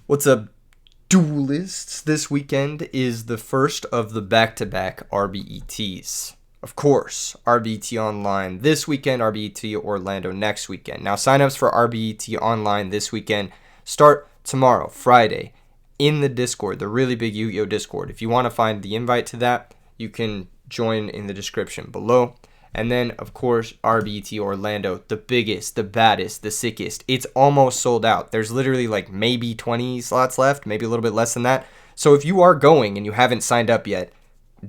What's up, duelists? This weekend is the first of the back-to-back RBETs. Of course, RBET Online this weekend, RBET Orlando next weekend. Now, signups for RBET Online this weekend start tomorrow, Friday, in the Discord, the really big Yu-Gi-Oh! Discord. If you want to find the invite to that, you can join in the description below. And then, of course, RBT Orlando, the biggest, the baddest, the sickest. It's almost sold out. There's literally like maybe 20 slots left, maybe a little bit less than that. So if you are going and you haven't signed up yet,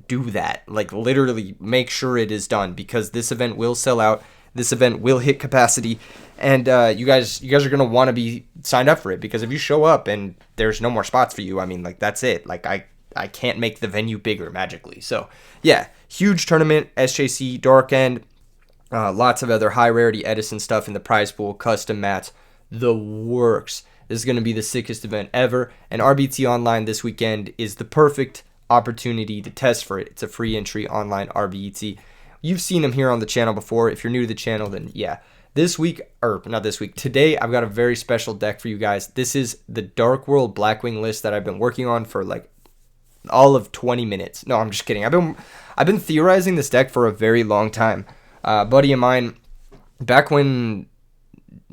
do that. Like literally make sure it is done because this event will sell out. This event will hit capacity, and you guys are gonna want to be signed up for it because if you show up and there's no more spots for you, I mean, like that's it. Like I can't make the venue bigger magically. So yeah, huge tournament, SJC, Dark End, lots of other high rarity Edison stuff in the prize pool, custom mats, the works. This is going to be the sickest event ever, and RBT Online this weekend is the perfect opportunity to test for it. It's a free entry online RBT. You've seen them here on the channel before. If you're new to the channel, then yeah. This week, or not this week, today I've got a very special deck for you guys. This is the Dark World Blackwing list that I've been working on for like all of 20 minutes. No, I'm just kidding. I've been theorizing this deck for a very long time. A buddy of mine, back when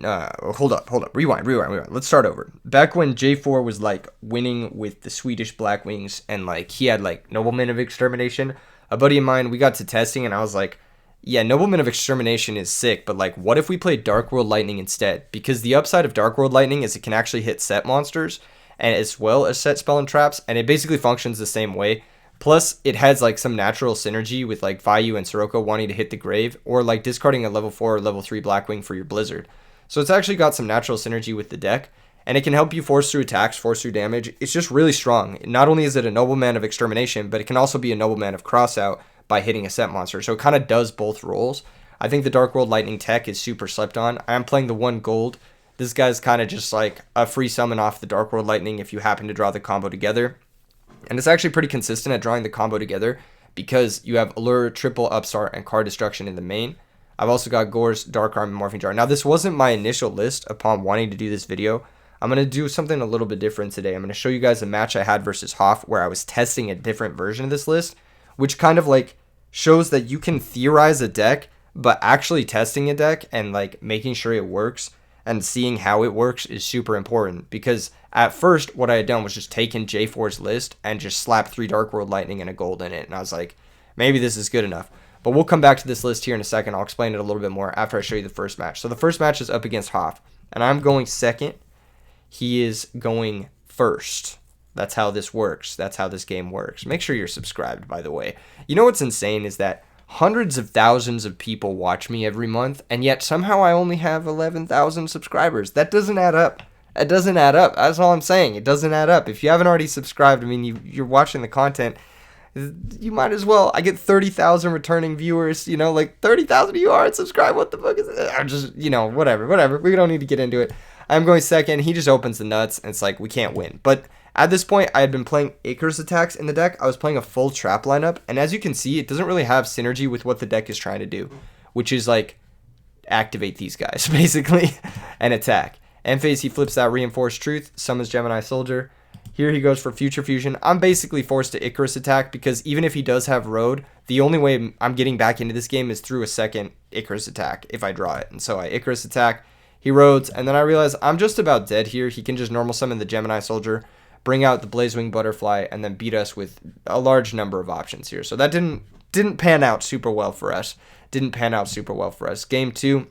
hold up, rewind. Let's start over. Back when J4 was like winning with the Swedish Blackwings and like he had like Nobleman of Extermination, a buddy of mine, we got to testing and I was like, yeah, Nobleman of Extermination is sick, but like what if we played Dark World Lightning instead? Because the upside of Dark World Lightning is it can actually hit set monsters and as well as set spell and traps, and it basically functions the same way. Plus, it has like some natural synergy with like VAYU and Sirocco wanting to hit the grave, or like discarding a level 4 or level 3 Blackwing for your Blizzard. So it's actually got some natural synergy with the deck, and it can help you force through attacks, force through damage. It's just really strong. Not only is it a Nobleman of Extermination, but it can also be a Nobleman of Crossout by hitting a set monster. So it kind of does both roles. I think the Dark World Lightning tech is super slept on. I'm playing the 1 gold. This guy's kind of just like a free summon off the Dark World Lightning if you happen to draw the combo together. And it's actually pretty consistent at drawing the combo together because you have Allure, Triple Upstart, and Card Destruction in the main. I've also got Gore's, Dark Arm, and Morphing Jar. Now, this wasn't my initial list upon wanting to do this video. I'm going to do something a little bit different today. I'm going to show you guys a match I had versus Hoff where I was testing a different version of this list, which kind of like shows that you can theorize a deck, but actually testing a deck and like making sure it works and seeing how it works is super important because at first what I had done was just taken J4's list and just slapped 3 Dark World Lightning and a gold in it. And I was like, maybe this is good enough. But we'll come back to this list here in a second. I'll explain it a little bit more after I show you the first match. So the first match is up against Hoff, and I'm going second. He is going first. That's how this works. That's how this game works. Make sure you're subscribed, by the way. You know what's insane is that hundreds of thousands of people watch me every month, and yet somehow I only have 11,000 subscribers. That doesn't add up. It doesn't add up. That's all I'm saying. It doesn't add up. If you haven't already subscribed, I mean, you're watching the content, you might as well. I get 30,000 returning viewers, you know, like 30,000 of you aren't subscribed. What the fuck is it? I'm just, you know, whatever. We don't need to get into it. I'm going second. He just opens the nuts, and it's like, we can't win. But at this point, I had been playing Icarus attacks in the deck. I was playing a full trap lineup, and as you can see, it doesn't really have synergy with what the deck is trying to do, which is like activate these guys, basically, and attack. End phase, he flips that Reinforced Truth, summons Gemini Soldier. Here he goes for Future Fusion. I'm basically forced to Icarus attack because even if he does have Road, the only way I'm getting back into this game is through a second Icarus attack if I draw it. And so I Icarus attack, he Roads, and then I realize I'm just about dead here. He can just normal summon the Gemini Soldier, bring out the Blazewing Butterfly, and then beat us with a large number of options here. So that didn't pan out super well for us. Game 2,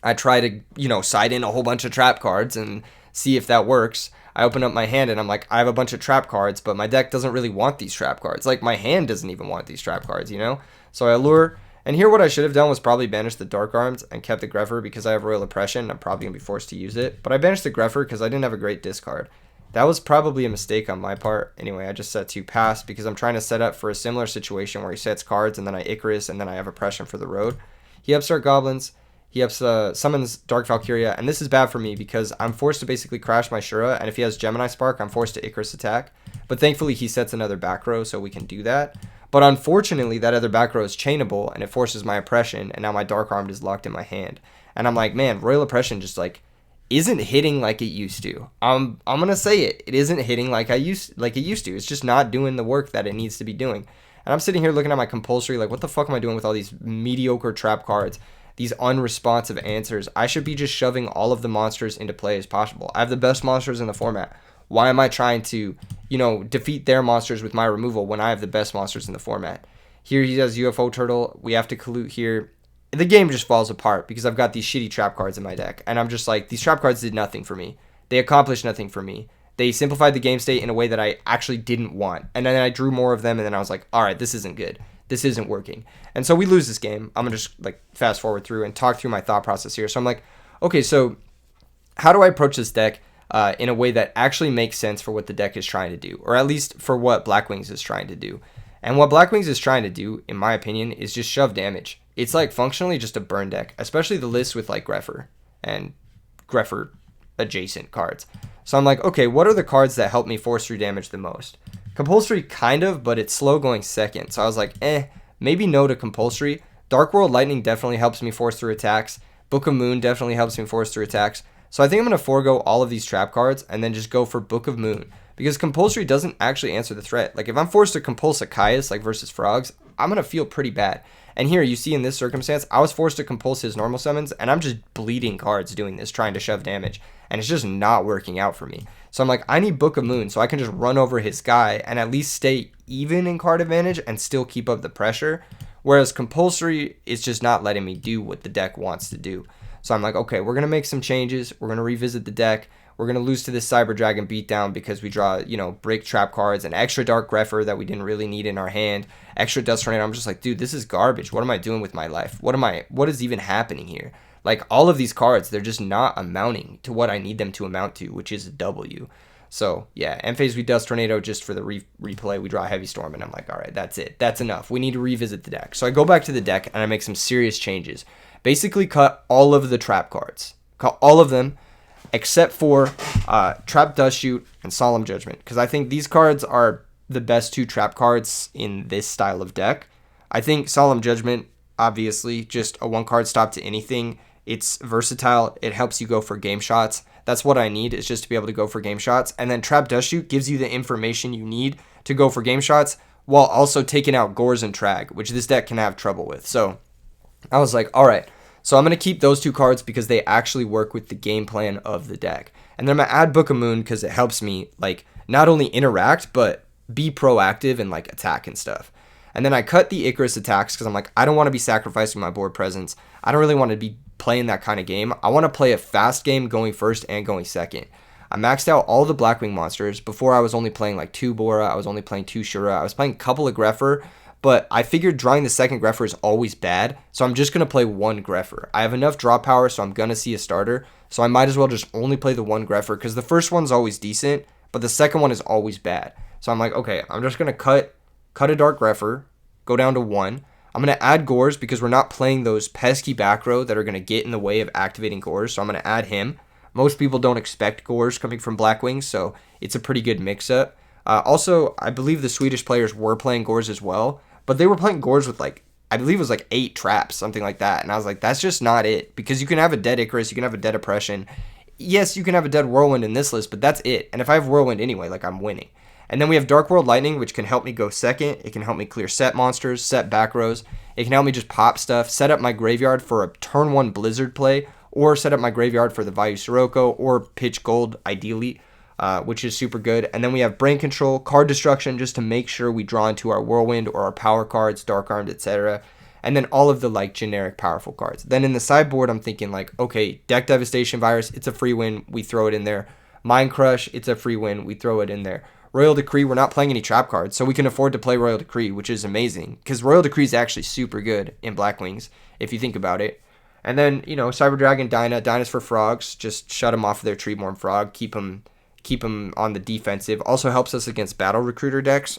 I try to, you know, side in a whole bunch of trap cards and see if that works. I open up my hand and I'm like, I have a bunch of trap cards, but my deck doesn't really want these trap cards. Like, my hand doesn't even want these trap cards, you know? So I Allure, and here what I should have done was probably banish the Dark Arms and kept the Greffer because I have Royal Oppression. I'm probably going to be forced to use it. But I banished the Greffer because I didn't have a great discard. That was probably a mistake on my part. Anyway, I just set 2 pass because I'm trying to set up for a similar situation where he sets cards and then I Icarus and then I have Oppression for the road. He upstart Goblins. He summons Dark Valkyria, and this is bad for me because I'm forced to basically crash my Shura, and if he has Gemini Spark, I'm forced to Icarus attack. But thankfully, he sets another back row, so we can do that. But unfortunately, that other back row is chainable, and it forces my Oppression, and now my Dark Armed is locked in my hand. And I'm like, man, Royal Oppression just, like, isn't hitting like it used to. I'm gonna say it. It isn't hitting like it used to. It's just not doing the work that it needs to be doing. And I'm sitting here looking at my compulsory, like, what the fuck am I doing with all these mediocre trap cards, these unresponsive answers? I should be just shoving all of the monsters into play as possible. I have the best monsters in the format. Why am I trying to, defeat their monsters with my removal when I have the best monsters in the format? Here he does UFO Turtle. We have to collude here. The game just falls apart because I've got these shitty trap cards in my deck. And I'm just like, these trap cards did nothing for me. They accomplished nothing for me. They simplified the game state in a way that I actually didn't want. And then I drew more of them, and then I was like, all right, this isn't good. This isn't working. And so we lose this game. I'm going to just fast forward through and talk through my thought process here. So I'm like, okay, so how do I approach this deck in a way that actually makes sense for what the deck is trying to do, or at least for what Blackwings is trying to do? And what Blackwings is trying to do, in my opinion, is just shove damage. It's functionally just a burn deck, especially the list with Greffer and Greffer adjacent cards. So I'm like, okay, what are the cards that help me force through damage the most? Compulsory kind of, but it's slow going second. So I was like, maybe no to compulsory. Dark World Lightning definitely helps me force through attacks. Book of Moon definitely helps me force through attacks. So I think I'm going to forego all of these trap cards and then just go for Book of Moon, because compulsory doesn't actually answer the threat. If I'm forced to compulse a Caius versus Frogs, I'm going to feel pretty bad. And here you see in this circumstance, I was forced to compulse his normal summons, and I'm just bleeding cards doing this, trying to shove damage. And it's just not working out for me. So I'm like, I need Book of Moon so I can just run over his guy and at least stay even in card advantage and still keep up the pressure. Whereas compulsory is just not letting me do what the deck wants to do. So I'm like, okay, we're going to make some changes. We're going to revisit the deck. We're going to lose to this Cyber Dragon beatdown because we draw, break trap cards, an extra Dark Greffer that we didn't really need in our hand, extra Dust Tornado. I'm just like, dude, this is garbage. What am I doing with my life? What is even happening here? All of these cards, they're just not amounting to what I need them to amount to, which is a W. So, yeah, end phase we Dust Tornado just for the replay. We draw Heavy Storm, and I'm like, all right, that's it. That's enough. We need to revisit the deck. So I go back to the deck, and I make some serious changes. Basically cut all of the trap cards. Cut all of them, except for Trap Dust Shoot and Solemn Judgment, because I think these cards are the best two trap cards in this style of deck. I think Solemn Judgment, obviously, just a one-card stop to anything. It's versatile. It helps you go for game shots. That's what I need, is just to be able to go for game shots. And then Trap Dust Shoot gives you the information you need to go for game shots while also taking out Gores and Trag, which this deck can have trouble with. So I was like, all right. So I'm going to keep those two cards because they actually work with the game plan of the deck. And then I'm going to add Book of Moon because it helps me, not only interact, but be proactive and, attack and stuff. And then I cut the Icarus attacks because I'm like, I don't want to be sacrificing my board presence. I don't really want to be playing that kind of game. I want to play a fast game going first and going second. I maxed out all the Blackwing monsters. Before I was only playing 2 Bora, I was only playing 2 Shura, I was playing a couple of Greffer, but I figured drawing the second Greffer is always bad, so I'm just going to play 1 Greffer. I have enough draw power, so I'm going to see a starter, so I might as well just only play the 1 Greffer, because the first one's always decent, but the second one is always bad. So I'm like, okay, I'm just going to cut a Dark Greffer, go down to 1. I'm going to add Gores because we're not playing those pesky back row that are going to get in the way of activating Gores, so I'm going to add him. Most people don't expect Gores coming from Blackwing, so it's a pretty good mix-up. Also, I believe the Swedish players were playing Gores as well, but they were playing Gores with I believe it was 8 traps, something like that. And I was like, that's just not it. Because you can have a dead Icarus, you can have a dead Oppression. Yes, you can have a dead Whirlwind in this list, but that's it. And if I have Whirlwind anyway, I'm winning. And then we have Dark World Lightning, which can help me go second. It can help me clear set monsters, set back rows. It can help me just pop stuff, set up my graveyard for a turn 1 Blizzard play, or set up my graveyard for the VAYU Sirocco, or pitch gold, ideally, which is super good. And then we have Brain Control, Card Destruction, just to make sure we draw into our Whirlwind or our power cards, Dark Armed, etc. And then all of the generic powerful cards. Then in the sideboard, I'm thinking okay, Deck Devastation Virus, it's a free win, we throw it in there. Mind Crush, it's a free win, we throw it in there. Royal Decree, we're not playing any trap cards, so we can afford to play Royal Decree, which is amazing, because Royal Decree is actually super good in Blackwings, if you think about it. And then, Cyber Dragon, Dyna's for Frogs, just shut them off of their Treeborn Frog, keep them on the defensive. Also helps us against Battle Recruiter decks,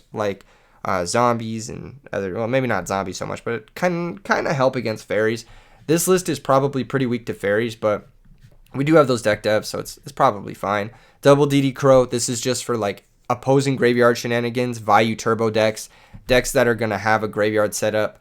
zombies and other, well, maybe not zombies so much, but it kind of help against fairies. This list is probably pretty weak to fairies, but we do have those deck devs, so it's probably fine. Double DD Crow, this is just for opposing graveyard shenanigans, VAYU turbo decks that are going to have a graveyard setup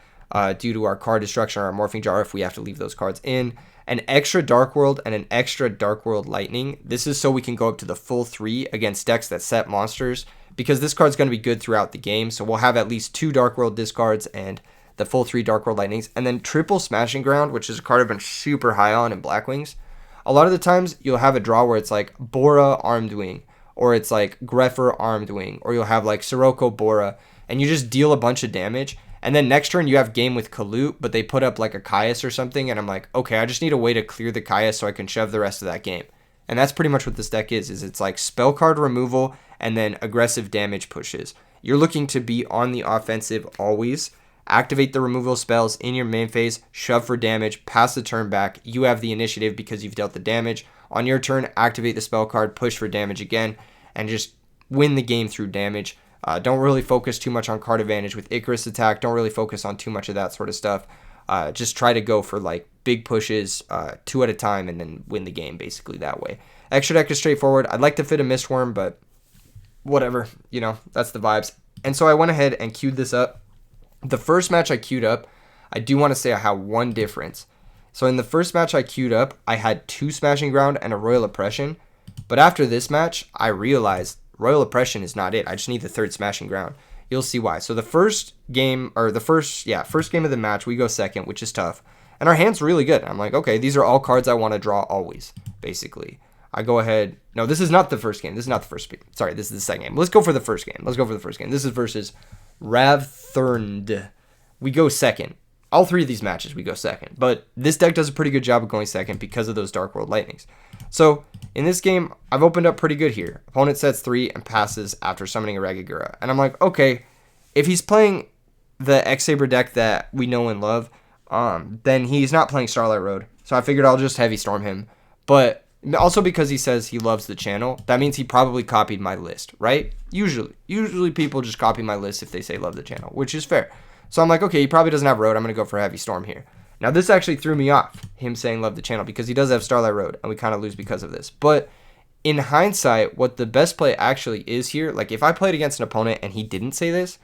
due to our card destruction or our morphing jar if we have to leave those cards in. an extra Dark World and an extra Dark World Lightning. This is so we can go up to the full 3 against decks that set monsters, because this card's going to be good throughout the game. So we'll have at least 2 Dark World discards and the full 3 Dark World Lightnings. And then triple Smashing Ground, which is a card I've been super high on in Blackwings. A lot of the times you'll have a draw where it's like Bora Armed Wing, or it's like Greffer Armed Wing, or you'll have like Sirocco Bora, and you just deal a bunch of damage. And then next turn you have game with Kalut, but they put up like a Caius or something, and I'm like, okay, I just need a way to clear the Caius so I can shove the rest of that game. And that's pretty much what this deck is it's like spell card removal and then aggressive damage pushes. You're looking to be on the offensive always. Activate the removal spells in your main phase, shove for damage, pass the turn back. You have the initiative because you've dealt the damage. On your turn, activate the spell card, push for damage again, and just win the game through damage. Don't really focus too much on card advantage with Icarus attack. Don't really focus on too much of that sort of stuff. Just try to go for like big pushes 2 at a time and then win the game basically that way. Extra deck is straightforward. I'd like to fit a Mistworm, but whatever, that's the vibes. And so I went ahead and queued this up. The first match I queued up, I do want to say I have one difference. So in the first match I queued up, I had 2 Smashing Ground and a Royal Oppression. But after this match, I realized Royal Oppression is not it. I just need the 3rd Smashing Ground. You'll see why. So the first game, or first game of the match, we go second, which is tough. And our hand's really good. I'm like, okay, these are all cards I want to draw always, basically. I go ahead. No, this is not the first game. This is not the first game. Sorry, this is the second game. Let's go for the first game. This is versus Ravthurnd. We go second. All 3 of these matches we go second. But this deck does a pretty good job of going second because of those Dark World Lightnings. So in this game, I've opened up pretty good here. Opponent sets 3 and passes after summoning a Regagura. And I'm like, okay, if he's playing the X-Saber deck that we know and love, then he's not playing Starlight Road. So I figured I'll just Heavy Storm him. But also because he says he loves the channel, that means he probably copied my list, right? Usually people just copy my list if they say love the channel, which is fair. So I'm like, okay, he probably doesn't have Road. I'm going to go for Heavy Storm here. Now, this actually threw me off, him saying love the channel, because he does have Starlight Road, and we kind of lose because of this. But in hindsight, what the best play actually is here, like if I played against an opponent and he didn't say this,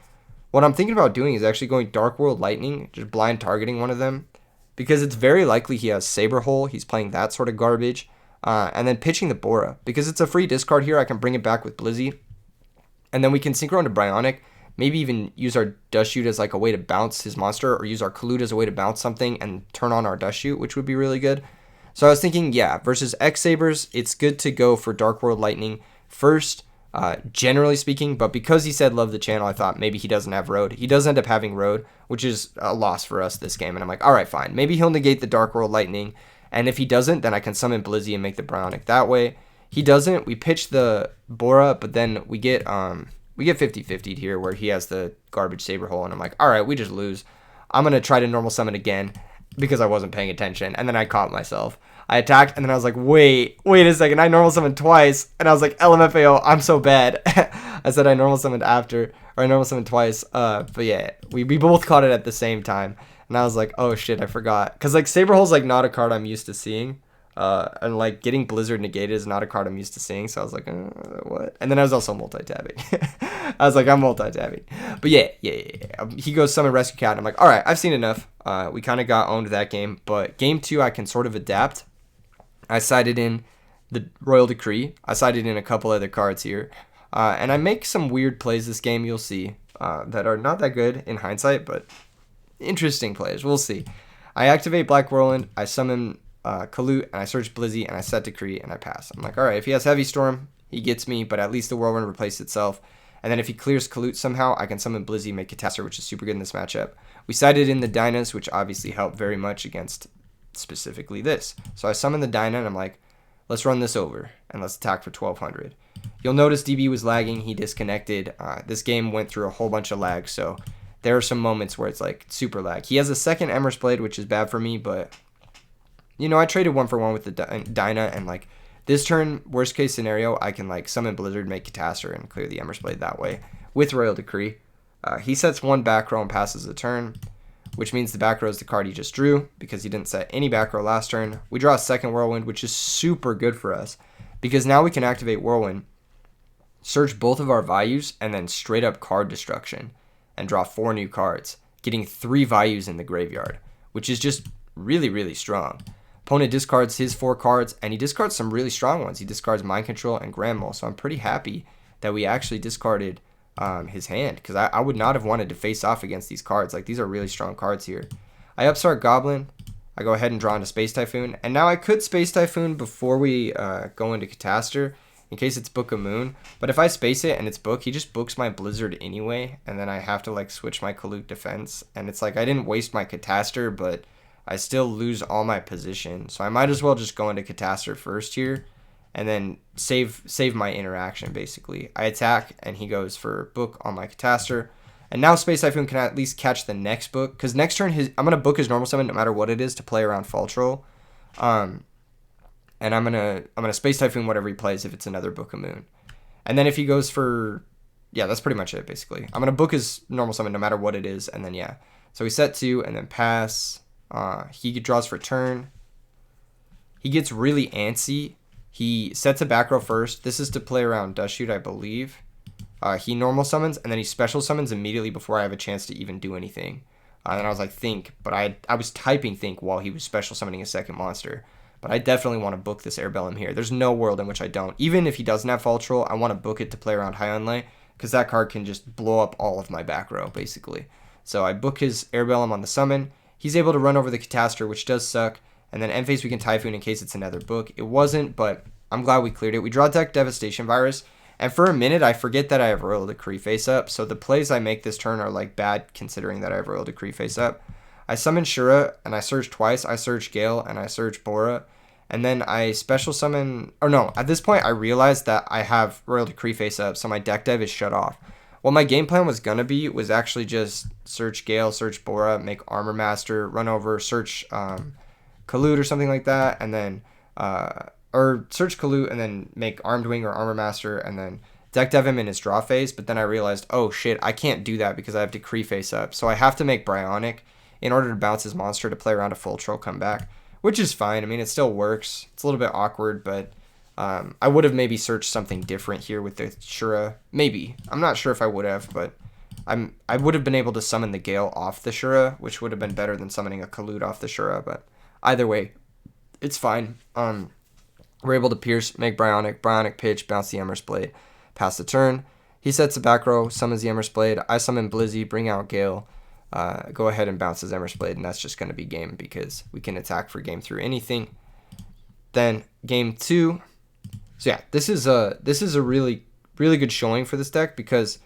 what I'm thinking about doing is actually going Dark World Lightning, just blind targeting one of them, because it's very likely he has Saber Hole. He's playing that sort of garbage. And then pitching the Bora, because it's a free discard here. I can bring it back with Blizzy, and then we can synchro into Bryonic, maybe even use our Dust Shoot as like a way to bounce his monster, or use our Kalut as a way to bounce something and turn on our Dust Shoot, which would be really good. So I was thinking, yeah, versus X-Sabers, it's good to go for Dark World Lightning first, generally speaking, but because he said love the channel, I thought maybe he doesn't have Road. He does end up having Road, which is a loss for us this game, and I'm like, all right, fine. Maybe he'll negate the Dark World Lightning, and if he doesn't, then I can summon Blizzy and make the Bryonic that way. He doesn't. We pitch the Bora, but then we get 50-50'd here where he has the garbage Saber Hole, and I'm like, all right, we just lose. I'm going to try to normal summon again because I wasn't paying attention, and then I caught myself. I attacked, and then I was like, wait a second. I normal summoned twice, and I was like, LMFAO, I'm so bad. I said I normal summoned after, or I normal summoned twice. But yeah, we both caught it at the same time. And I was like, oh shit, I forgot. Because like Saber Hole's like not a card I'm used to seeing. And like getting Blizzard negated is not a card I'm used to seeing. So I was like, what? And then I was also multi-tabbing. I was like, I'm multi-tabbing. But yeah. He goes summon Rescue Cat. And I'm like, all right, I've seen enough. We kind of got owned that game. But game 2, I can sort of adapt. I sided in the Royal Decree. I sided in a couple other cards here. And I make some weird plays this game, you'll see, that are not that good in hindsight, but interesting plays. We'll see. I activate Black Whirlwind, I summon Kalut, and I search Blizzy, and I set Decree, and I pass. I'm like, all right, if he has Heavy Storm, he gets me, but at least the Whirlwind replaced itself. And then if he clears Kalut somehow, I can summon Blizzy, make Catastrophe, which is super good in this matchup. We sided in the Dynas, which obviously helped very much against specifically this. So I summon the Dyna, and I'm like, let's run this over, and let's attack for 1200. You'll notice DB was lagging. He disconnected. This game went through a whole bunch of lag, so there are some moments where it's like super lag. He has a second Emrys Blade, which is bad for me, but I traded 1-for-1 with the Dyna, and like this turn, worst case scenario, I can like summon Blizzard, make Catastrophe, and clear the Emrys Blade that way with Royal Decree. He sets 1 back row and passes the turn, which means the back row is the card he just drew because he didn't set any back row last turn. We draw a second Whirlwind, which is super good for us because now we can activate Whirlwind, search both of our VAYUs, and then straight up card destruction and draw 4 new cards, getting 3 VAYUs in the graveyard, which is just really, really strong. Opponent discards his 4 cards, and he discards some really strong ones. He discards Mind Control and Grand Mole, so I'm pretty happy that we actually discarded his hand, because I would not have wanted to face off against these cards. Like, these are really strong cards here. I upstart Goblin. I go ahead and draw into Space Typhoon, and now I could Space Typhoon before we go into Catastor, in case it's Book of Moon. But if I space it and it's Book, he just books my Blizzard anyway, and then I have to like switch my Kalute defense, and it's like I didn't waste my Catastor, but I still lose all my position, so I might as well just go into Catastor first here, and then save my interaction, basically. I attack, and he goes for Book on my Catastor. And now Space Typhoon can at least catch the next Book, because next turn I'm going to book his normal summon no matter what it is to play around Fall Troll. And I'm gonna Space Typhoon whatever he plays if it's another Book of Moon. And then if he goes for... yeah, that's pretty much it, basically. I'm going to book his normal summon no matter what it is, and then yeah. So we set 2, and then pass. He draws for turn. He gets really antsy. He sets a back row first. This is to play around Dust Shoot, I believe. He normal summons, and then he special summons immediately before I have a chance to even do anything. And I was like, Think. But I was typing Think while he was special summoning a second monster. But I definitely want to book this Airbellum here. There's no world in which I don't. Even if he doesn't have Fall Troll, I want to book it to play around High on Lay, because that card can just blow up all of my back row, basically. So I book his Airbellum on the summon. He's able to run over the Catastor, which does suck. And then end phase we can Typhoon in case it's another Book. It wasn't, but I'm glad we cleared it. We draw deck Devastation Virus. And for a minute, I forget that I have Royal Decree face up. So the plays I make this turn are like bad considering that I have Royal Decree face up. I summon Shura, and I search twice. I search Gale, and I search Bora. And then I special summon... or no, at this point, I realized that I have Royal Decree face up, so my deck dev is shut off. What my game plan was going to be was actually just search Gale, search Bora, make Armor Master, run over, search Kalute or something like that, and then... or search Kalute and then make Armed Wing or Armor Master, and then deck dev him in his draw phase. But then I realized, oh shit, I can't do that because I have Decree face up. So I have to make Bryonic in order to bounce his monster to play around a Full Troll comeback, which is fine. I mean, it still works. It's a little bit awkward, but I would have maybe searched something different here with the Shura. Maybe. I'm not sure if I would have, but I would have been able to summon the Gale off the Shura, which would have been better than summoning a Kalute off the Shura. But either way, it's fine. We're able to Pierce, make Bryonic pitch, bounce the Emrys Blade, pass the turn. He sets a back row, summons the Emrys Blade. I summon Blizzy, bring out Gale, go ahead and bounce his Emrys Blade, and that's just going to be game because we can attack for game through anything. Then game 2. So yeah, this is a really good showing for this deck because,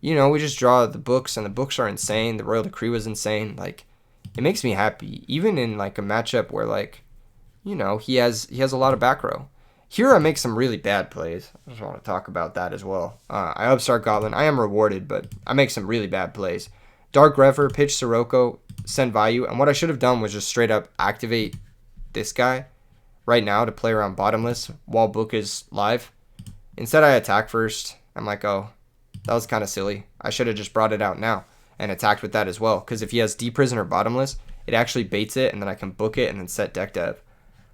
you know, we just draw the books, and the books are insane. The Royal Decree was insane. Like, it makes me happy, even in like a matchup where, like, you know, he has a lot of back row. Here I make some really bad plays. I just want to talk about that as well. I upstart Goblin. I am rewarded, but I make some really bad plays. Dark Rever, pitch Sirocco, send VAYU, and what I should have done was just straight up activate this guy right now to play around Bottomless while Book is live. Instead, I attack first. I'm like, oh, that was kind of silly. I should have just brought it out now and attacked with that as well, because if he has Deep Prison or Bottomless, it actually baits it, and then I can book it and then set deck dev.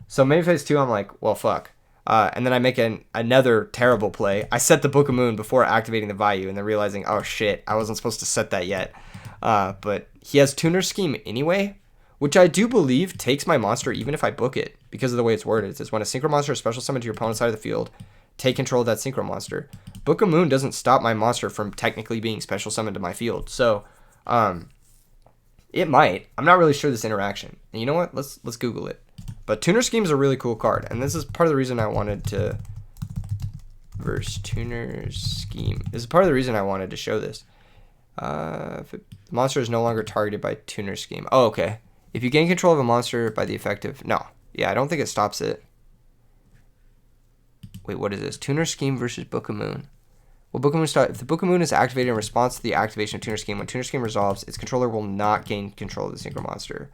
So main phase 2, I'm like, well, fuck. And then I make another terrible play. I set the Book of Moon before activating the VAYU, and then realizing, oh shit, I wasn't supposed to set that yet. But he has Tuner Scheme anyway, which I do believe takes my monster even if I book it, because of the way it's worded. It says, when a Synchro Monster is special summoned to your opponent's side of the field, take control of that Synchro Monster. Book of Moon doesn't stop my monster from technically being special summoned to my field. So, it might. I'm not really sure this interaction. And you know what? Let's Google it. But Tuner Scheme is a really cool card, and this is part of the reason I wanted to verse Tuner Scheme. This is part of the reason I wanted to show this. If the monster is no longer targeted by Tuner Scheme. Oh, okay. If you gain control of a monster by the effect of... no. Yeah, I don't think it stops it. Wait, what is this? Tuner Scheme versus Book of Moon. Well, Book of Moon if the Book of Moon is activated in response to the activation of Tuner Scheme, when Tuner Scheme resolves, its controller will not gain control of the Synchro Monster.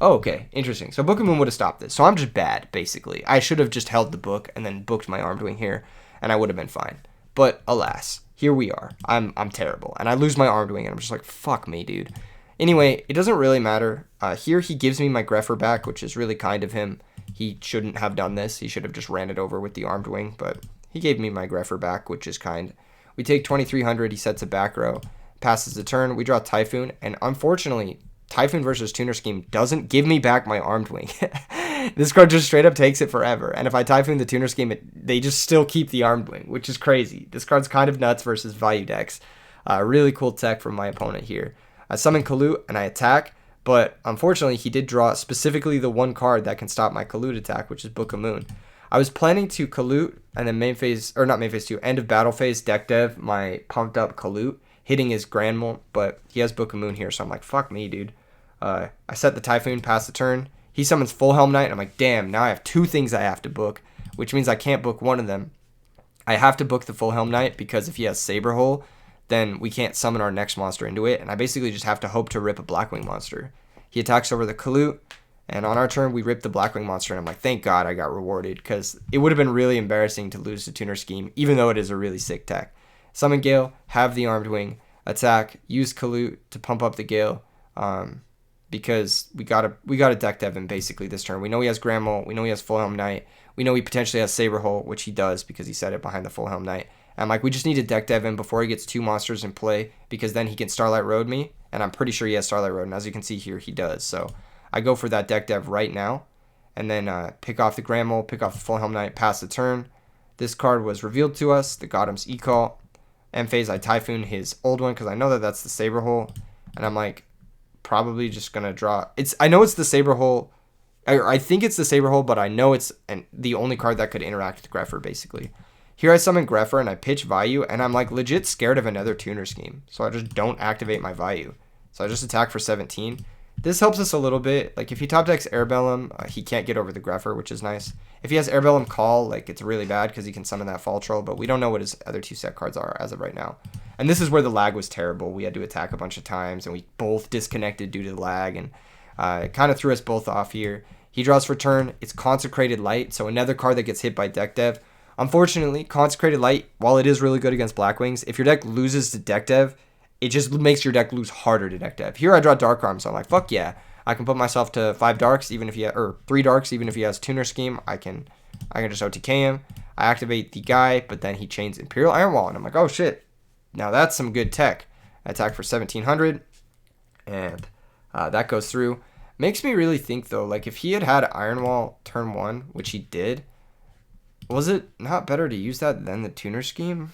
Oh, okay. Interesting. So Book of Moon would have stopped this. So I'm just bad, basically. I should have just held the book and then booked my Armed Wing here, and I would have been fine. But alas, here we are. I'm terrible. And I lose my Armed Wing, and I'm just like, fuck me, dude. Anyway, it doesn't really matter. Here he gives me my Greffer back, which is really kind of him. He shouldn't have done this. He should have just ran it over with the Armed Wing, but he gave me my Greffer back, which is kind. We take 2300. He sets a back row, passes the turn. We draw Typhoon, and unfortunately... Typhoon versus Tuner Scheme doesn't give me back my Armed Wing. This card just straight up takes it forever. And if I Typhoon the Tuner Scheme, they just still keep the Armed Wing, which is crazy. This card's kind of nuts versus VAYU decks. Really cool tech from my opponent here. I summon Kalut and I attack, but unfortunately he did draw specifically the one card that can stop my Kalut attack, which is Book of Moon. I was planning to Kalut and then main phase, or not main phase 2, end of battle phase, deck dev my pumped up Kalut, hitting his Grand Molt, but he has Book of Moon here, so I'm like, fuck me, dude. I set the Typhoon, pass the turn. He summons Full Helm Knight, and I'm like, damn, now I have 2 things I have to book, which means I can't book one of them. I have to book the Full Helm Knight because if he has Saber Hole, then we can't summon our next monster into it, and I basically just have to hope to rip a Blackwing monster. He attacks over the Kalut, and on our turn, we rip the Blackwing monster, and I'm like, thank God I got rewarded, because it would have been really embarrassing to lose to Tuner Scheme, even though it is a really sick tech. Summon Gale, have the Armed Wing, attack, use Kalut to pump up the Gale, because we gotta deck dev him basically this turn. We know he has Grand Molt, we know he has Full Helm Knight, we know he potentially has Saber Hole, which he does because he set it behind the Full Helm Knight. And I'm like, we just need to deck dev him before he gets 2 monsters in play, because then he can Starlight Road me, and I'm pretty sure he has Starlight Road, and as you can see here, he does. So I go for that deck dev right now, and then pick off the Grand Molt, pick off the Full Helm Knight, pass the turn. This card was revealed to us, the Godam's E-Call. End phase, I Typhoon his old one, because I know that that's the Saber Hole, and I'm like, probably just gonna draw. I know it's the Saber Hole. I think it's the Saber Hole, but I know it's the only card that could interact with Greffer, basically. Here I summon Greffer and I pitch VAYU, and I'm like legit scared of another Tuner Scheme, so I just don't activate my VAYU. So I just attack for 17. This helps us a little bit. Like if he top decks Airbellum, he can't get over the Greffer, which is nice. If he has Airbellum Call, like it's really bad because he can summon that Fall Troll, but we don't know what his other 2 set cards are as of right now. And this is where the lag was terrible. We had to attack a bunch of times, and we both disconnected due to the lag, and it kind of threw us both off here. He draws for turn. It's Consecrated Light, so another card that gets hit by deck dev. Unfortunately, Consecrated Light, while it is really good against Blackwings, if your deck loses to deck dev, it just makes your deck lose harder to deck dev. Here I draw Dark Arm, so I'm like, fuck yeah. I can put myself to 5 darks, even if he or 3 darks, even if he has Tuner Scheme. I can just OTK him. I activate the guy, but then he chains Imperial Iron Wall, and I'm like, oh shit. Now that's some good tech. I attack for 1700, and that goes through. Makes me really think though, like if he had Iron Wall turn 1, which he did, was it not better to use that than the Tuner Scheme?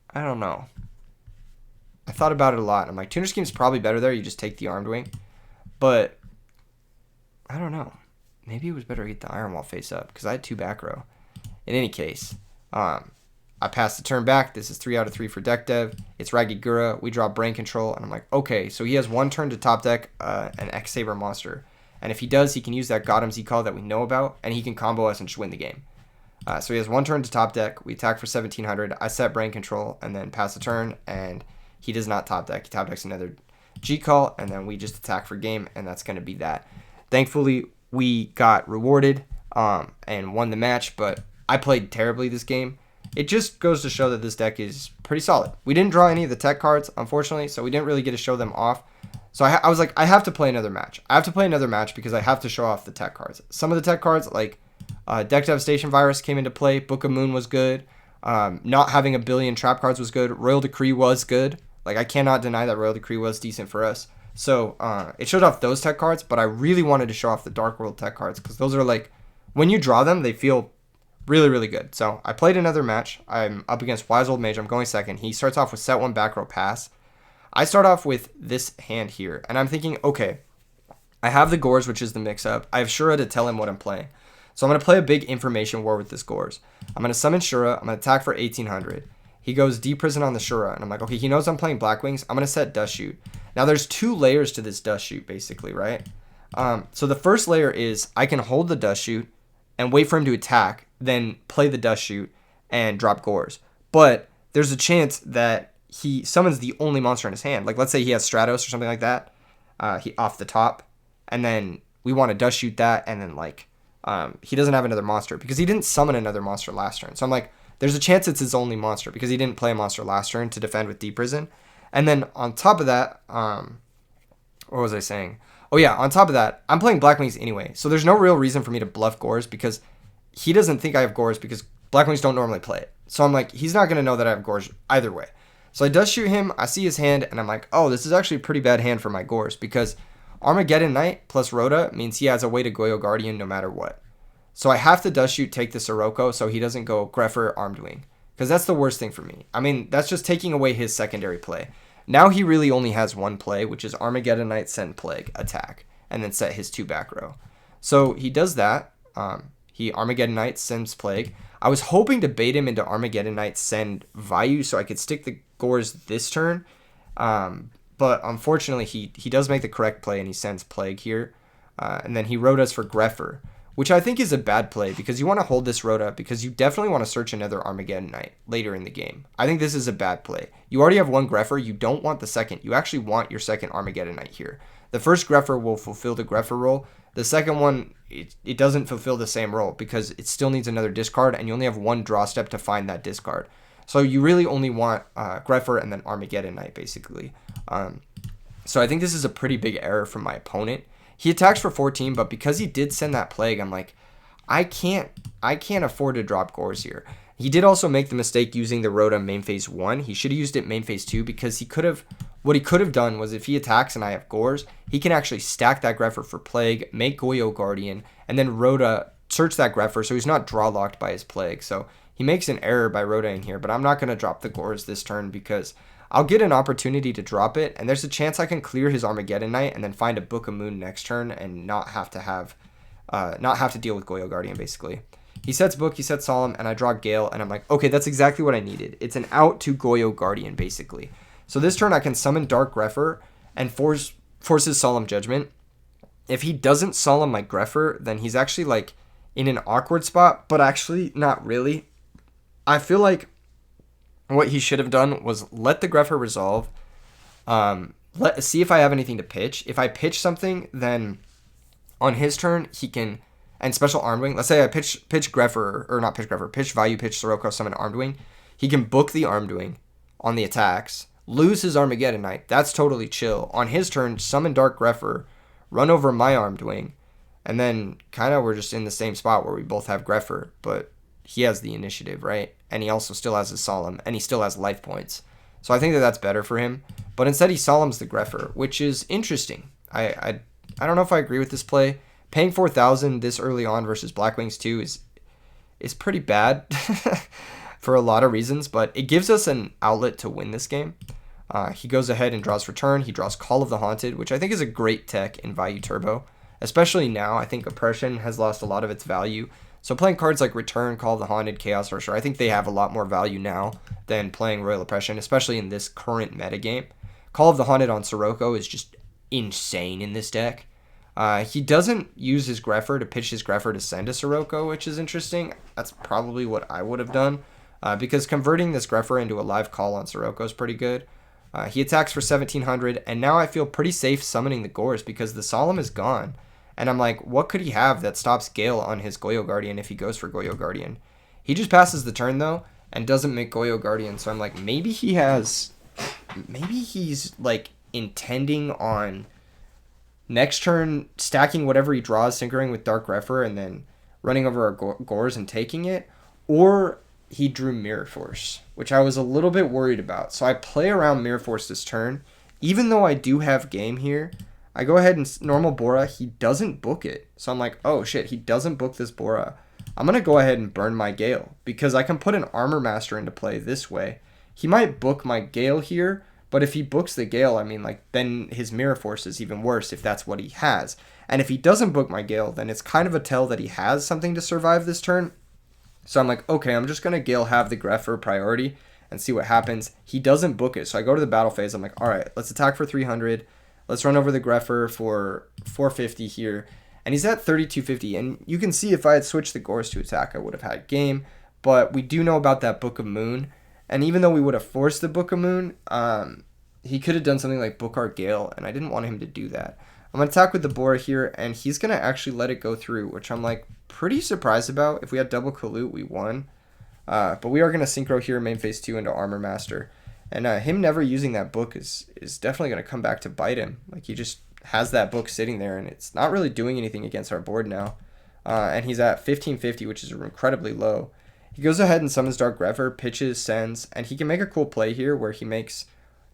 I don't know. I thought about it a lot. I'm like, Tuner Scheme's probably better there. You just take the Armed Wing. But I don't know. Maybe it was better to get the Iron Wall face up because I had 2 back row. In any case, I pass the turn back. This is 3 out of 3 for deck dev. It's Ragged Gura. We draw Brain Control. And I'm like, okay, so he has 1 turn to top deck an X-Saber monster. And if he does, he can use that Godam's E-Call that we know about, and he can combo us and just win the game. So he has 1 turn to top deck. We attack for 1700. I set Brain Control and then pass the turn, and he does not top deck. He top decks another G-Call, and then we just attack for game, and that's going to be that. Thankfully, we got rewarded and won the match, but I played terribly this game. It just goes to show that this deck is pretty solid. We didn't draw any of the tech cards, unfortunately, so we didn't really get to show them off. So I was like, I have to play another match. I have to play another match because I have to show off the tech cards. Some of the tech cards, like Deck Devastation Virus came into play. Book of Moon was good. Not having a billion trap cards was good. Royal Decree was good. Like, I cannot deny that Royal Decree was decent for us. So it showed off those tech cards, but I really wanted to show off the Dark World tech cards because those are like, when you draw them, they feel really, really good. So I played another match. I'm up against Wise Old Mage. I'm going second. He starts off with set 1 back row pass. I start off with this hand here, and I'm thinking, okay, I have the Gores, which is the mix-up. I have Shura to tell him what I'm playing. So I'm going to play a big information war with this Gores. I'm going to summon Shura. I'm going to attack for 1800. He goes Deep Prison on the Shura, and I'm like, okay, he knows I'm playing Blackwings. I'm going to set Dust Shoot. Now, there's 2 layers to this Dust Shoot, basically, right? So the first layer is I can hold the Dust Shoot and wait for him to attack, then play the Dust Shoot and drop Gores. But there's a chance that he summons the only monster in his hand. Like, let's say he has Stratos or something like that, he off the top, and then we want to Dust Shoot that, and then, like, he doesn't have another monster because he didn't summon another monster last turn. So I'm like, there's a chance it's his only monster because he didn't play a monster last turn to defend with Deep Prison. And then on top of that, what was I saying? Oh yeah, on top of that, I'm playing Blackwings anyway. So there's no real reason for me to bluff Gores because he doesn't think I have Gores because Blackwings don't normally play it. So I'm like, he's not going to know that I have Gores either way. So I Dust Shoot him, I see his hand, and I'm like, oh, this is actually a pretty bad hand for my Gores because Armageddon Knight plus Rhoda means he has a way to Goyo Guardian no matter what. So I have to Dust Shoot, take the Sirocco so he doesn't go Greffer, Armed Wing. Because that's the worst thing for me. I mean, that's just taking away his secondary play. Now he really only has one play, which is Armageddon Knight, send Plague, attack, and then set his 2 back row. So he does that. He Armageddon Knight, sends Plague. I was hoping to bait him into Armageddon Knight, send VAYU so I could stick the Gores this turn. But unfortunately, he does make the correct play and he sends Plague here. And then he Rhodas for Greffer, which I think is a bad play because you want to hold this Rhoda because you definitely want to search another Armageddon Knight later in the game. I think this is a bad play. You already have one Greffer. You don't want the second. You actually want your second Armageddon Knight here. The first Greffer will fulfill the Greffer role. The second one, it doesn't fulfill the same role because it still needs another discard and you only have one draw step to find that discard. So you really only want Greffer and then Armageddon Knight basically. So I think this is a pretty big error from my opponent. He attacks for 14, but because he did send that Plague, I'm like, I can't afford to drop Gores here. He did also make the mistake using the Rhoda main phase 1. He should have used it main phase 2 because what he could have done was if he attacks and I have Gores, he can actually stack that Greffer for Plague, make Goyo Guardian, and then Rhoda search that Greffer so he's not draw locked by his Plague. So he makes an error by Rhoda in here, but I'm not going to drop the Gores this turn because I'll get an opportunity to drop it, and there's a chance I can clear his Armageddon Knight and then find a Book of Moon next turn and not have to deal with Goyo Guardian basically. He sets Book, he sets Solemn, and I draw Gale, and I'm like, okay, that's exactly what I needed. It's an out to Goyo Guardian basically. So this turn I can summon Dark Greffer and forces Solemn Judgment. If he doesn't Solemn my Greffer, then he's actually like in an awkward spot, but actually not really. I feel like what he should have done was let the Greffer resolve. See if I have anything to pitch. If I pitch something, then on his turn he can, and special Armed Wing. Let's say I pitch Greffer, or not pitch Greffer, pitch VAYU, pitch Sirocco, summon Armed Wing. He can book the Armed Wing on the attacks, lose his Armageddon Knight. That's totally chill. On his turn, summon Dark Greffer, run over my Armed Wing, and then kind of we're just in the same spot where we both have Greffer, but he has the initiative, right? And he also still has his Solemn, and he still has life points. So I think that that's better for him. But instead he Solemns the Greffer, which is interesting. I don't know if I agree with this play. Paying 4,000 this early on versus Blackwings 2 is pretty bad for a lot of reasons, but it gives us an outlet to win this game. He goes ahead and draws Return. He draws Call of the Haunted, which I think is a great tech in VAYU Turbo, especially now. I think Oppression has lost a lot of its value. So playing cards like Return, Call of the Haunted, Chaos Sorcerer, I think they have a lot more value now than playing Royal Oppression, especially in this current metagame. Call of the Haunted on Sirocco is just insane in this deck. He doesn't use his Greffer to pitch his Greffer to send a Sirocco, which is interesting. That's probably what I would have done, because converting this Greffer into a live call on Sirocco is pretty good. He attacks for 1,700, and now I feel pretty safe summoning the Gores because the Solemn is gone. And I'm like, what could he have that stops Gale on his Goyo Guardian if he goes for Goyo Guardian? He just passes the turn, though, and doesn't make Goyo Guardian. So I'm like, maybe he's, like, intending on next turn stacking whatever he draws, syncering with Dark Greffer, and then running over our Gores and taking it. Or he drew Mirror Force, which I was a little bit worried about. So I play around Mirror Force this turn. Even though I do have game here, I go ahead and normal Bora. He doesn't book it. So I'm like, oh shit, he doesn't book this Bora. I'm going to go ahead and burn my Gale because I can put an Armor Master into play this way. He might book my Gale here, but if he books the Gale, I mean, like, then his Mirror Force is even worse if that's what he has. And if he doesn't book my Gale, then it's kind of a tell that he has something to survive this turn. So I'm like, okay, I'm just going to Gale have the Greffer priority and see what happens. He doesn't book it. So I go to the battle phase. I'm like, all right, let's attack for 300. Let's run over the Greffer for 450 here. And he's at 3250. And you can see if I had switched the Gores to attack, I would have had game. But we do know about that Book of Moon. And even though we would have forced the Book of Moon, he could have done something like book our Gale. And I didn't want him to do that. I'm going to attack with the Bora here. And he's going to actually let it go through, which I'm like pretty surprised about. If we had double Kalut, we won. But we are going to Synchro here, main phase 2 into Armor Master. And him never using that book is definitely going to come back to bite him. Like, he just has that book sitting there, and it's not really doing anything against our board now. And he's at 1550, which is incredibly low. He goes ahead and summons Dark Greffer, pitches, sends, and he can make a cool play here where he makes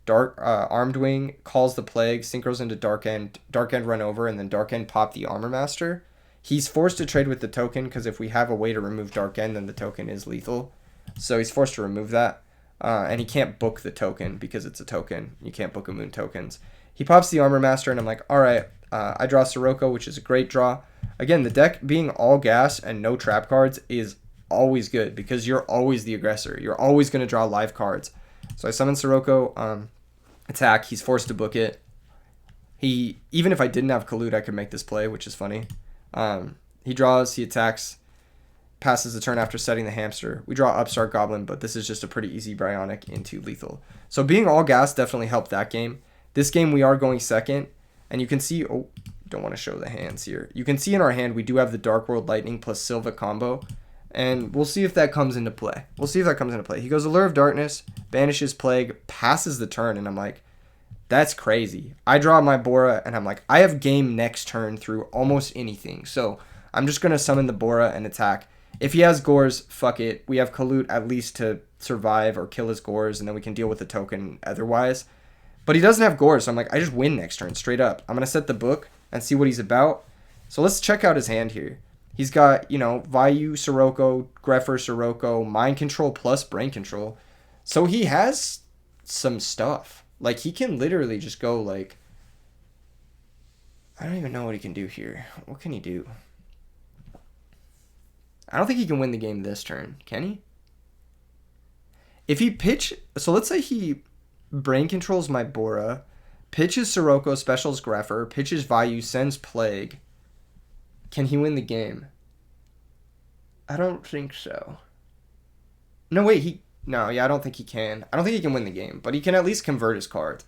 Armed Wing calls the Plague, synchros into Dark End run over, and then Dark End pop the Armor Master. He's forced to trade with the token because if we have a way to remove Dark End, then the token is lethal. So he's forced to remove that. And he can't book the token because it's a token. You can't book a moon tokens. He pops the Armor Master, and I'm like, all right, I draw Sirocco, which is a great draw. Again, the deck being all gas and no trap cards is always good because you're always the aggressor. You're always going to draw live cards. So I summon Sirocco, attack. He's forced to book it. Even if I didn't have Kalut, I could make this play, which is funny. He draws, he attacks, passes the turn after setting the hamster. We draw Upstart Goblin, but this is just a pretty easy Bionic into lethal. So being all gas definitely helped that game. This game we are going second, and you can see, oh, don't want to show the hands here. You can see in our hand we do have the Dark World Lightning plus Sylva combo, and we'll see if that comes into play. He goes Allure of Darkness, banishes Plague, passes the turn, and I'm like, that's crazy. I draw my Bora, and I'm like, I have game next turn through almost anything, so I'm just going to summon the Bora and attack. If he has Gores, fuck it. We have Kalut at least to survive or kill his Gores, and then we can deal with the token otherwise. But he doesn't have Gores, so I'm like, I just win next turn, straight up. I'm going to set the book and see what he's about. So let's check out his hand here. He's got, VAYU, Sirocco, Grepher, Sirocco, Mind Control plus Brain Control. So he has some stuff. Like, he can literally just go, like, I don't even know what he can do here. What can he do? I don't think he can win the game this turn. Can he? If he so let's say he Brain Controls my Bora, pitches Sirocco, specials Grepher, pitches VAYU, sends Plague. Can he win the game? I don't think so. No, wait, I don't think he can. I don't think he can win the game, but he can at least convert his cards.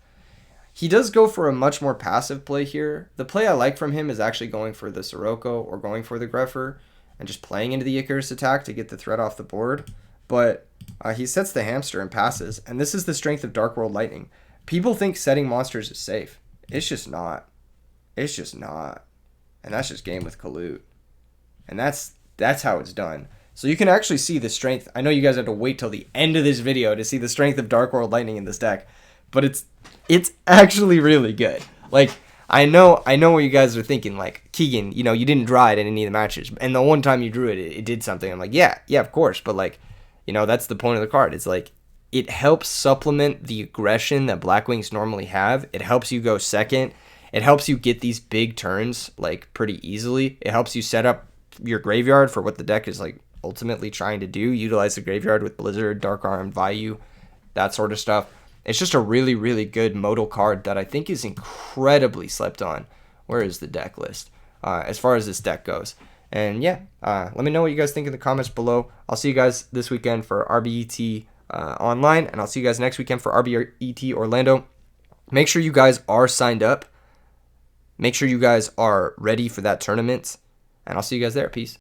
He does go for a much more passive play here. The play I like from him is actually going for the Sirocco or going for the Grepher and just playing into the Icarus attack to get the threat off the board. But he sets the hamster and passes, and this is the strength of Dark World Lightning. People think setting monsters is safe. It's just not. It's just not. And that's just game with Kalut. And that's how it's done. So you can actually see the strength. I know you guys have to wait till the end of this video to see the strength of Dark World Lightning in this deck, but it's actually really good. Like, I know what you guys are thinking, like, Keegan, you didn't draw it in any of the matches, and the one time you drew it, it did something. I'm like, yeah, of course, but like, that's the point of the card. It's like, it helps supplement the aggression that Blackwings normally have. It helps you go second. It helps you get these big turns, like, pretty easily. It helps you set up your graveyard for what the deck is, like, ultimately trying to do. Utilize the graveyard with Blizzard, Dark Arm, VAYU, that sort of stuff. It's just a really, really good modal card that I think is incredibly slept on. Where is the deck list? As far as this deck goes. And yeah, let me know what you guys think in the comments below. I'll see you guys this weekend for RBET online, and I'll see you guys next weekend for RBET Orlando. Make sure you guys are signed up. Make sure you guys are ready for that tournament, and I'll see you guys there. Peace.